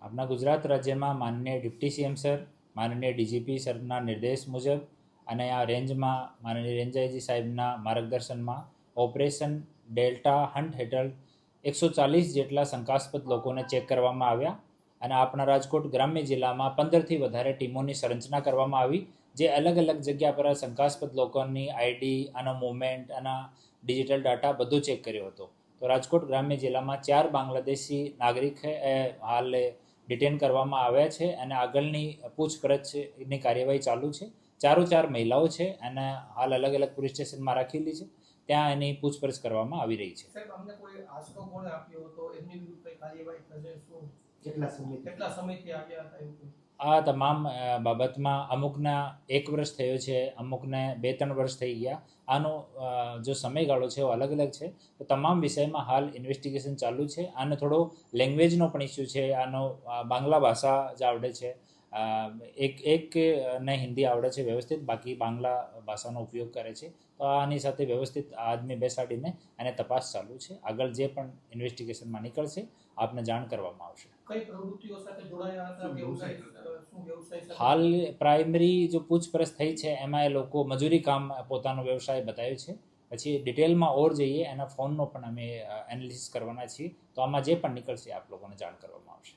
આપણા ગુજરાત રાજ્યમાં માનનીય ડિપ્ટી સીએમ સર, માનનીય ડીજીપી સરના નિર્દેશ મુજબ અને આ રેન્જમાં માનનીય રેન્જ આઈજી સાહેબના માર્ગદર્શનમાં ઓપરેશન ડેલ્ટા હન્ટ હેઠળ 140 જેટલા શંકાસ્પદ લોકોને ચેક કરવામાં આવ્યા અને આપણા રાજકોટ ગ્રામ્ય જિલ્લામાં 15થી વધારે ટીમોની સંરચના કરવામાં આવી, જે અલગ અલગ જગ્યા પર શંકાસ્પદ લોકોની આઈડી, આનો મૂવમેન્ટ, આના ડિજિટલ ડાટા બધું ચેક કર્યો હતો. તો રાજકોટ ગ્રામ્ય જિલ્લામાં 4 બાંગ્લાદેશી નાગરિક હાલ ડિટેન કરવામાં આવ્યા છે અને આગળની પૂછપરછની કાર્યવાહી ચાલુ છે. 4 મહિલાઓ છે અને હાલ અલગ અલગ પોલીસ સ્ટેશનમાં રાખેલી છે, ત્યાં એની પૂછપરછ કરવામાં આવી રહી છે. સાહેબ, અમને કોઈ આશરો કોણે આપ્યો હતો, એમની વિરુદ્ધ કઈ કાર્યવાહી થશે? શું કેટલા સમયથી આવ્યા હતા એવું? આ તમામ બાબતમાં અમુકના 1 વર્ષ થયો છે, અમુકને 2-3 વર્ષ થઈ ગયા. આનો જો સમયગાળો છે એ અલગ અલગ છે. તો તમામ વિષયમાં હાલ ઇન્વેસ્ટિગેશન ચાલુ છે. આનો થોડો લેંગ્વેજનો પણ ઇસ્યુ છે. આનો બાંગ્લા ભાષા જ આવડે છે, એક ને હિન્દી આવડે છે વ્યવસ્થિત, બાકી બાંગ્લા ભાષાનો ઉપયોગ કરે છે. તો આની સાથે વ્યવસ્થિત આદમી બેસાડીને અને તપાસ ચાલુ છે. આગળ જે પણ ઇન્વેસ્ટિગેશનમાં નીકળશે આપને જાણ કરવામાં આવશે. કઈ પ્રવૃત્તિઓ સાથે જોડાયા હતા? વ્યવસાય હાલ પ્રાઇમરી જો પૂછપરછ થઈ છે એમાં એ લોકો મજૂરી કામ પોતાનો વ્યવસાય બતાવ્યો છે. પછી ડિટેલમાં ઓર જઈએ એના ફોનનો પણ અમે એનાલિસિસ કરવાના છીએ. તો આમાં જે પણ નીકળશે આપ લોકોને જાણ કરવામાં આવશે.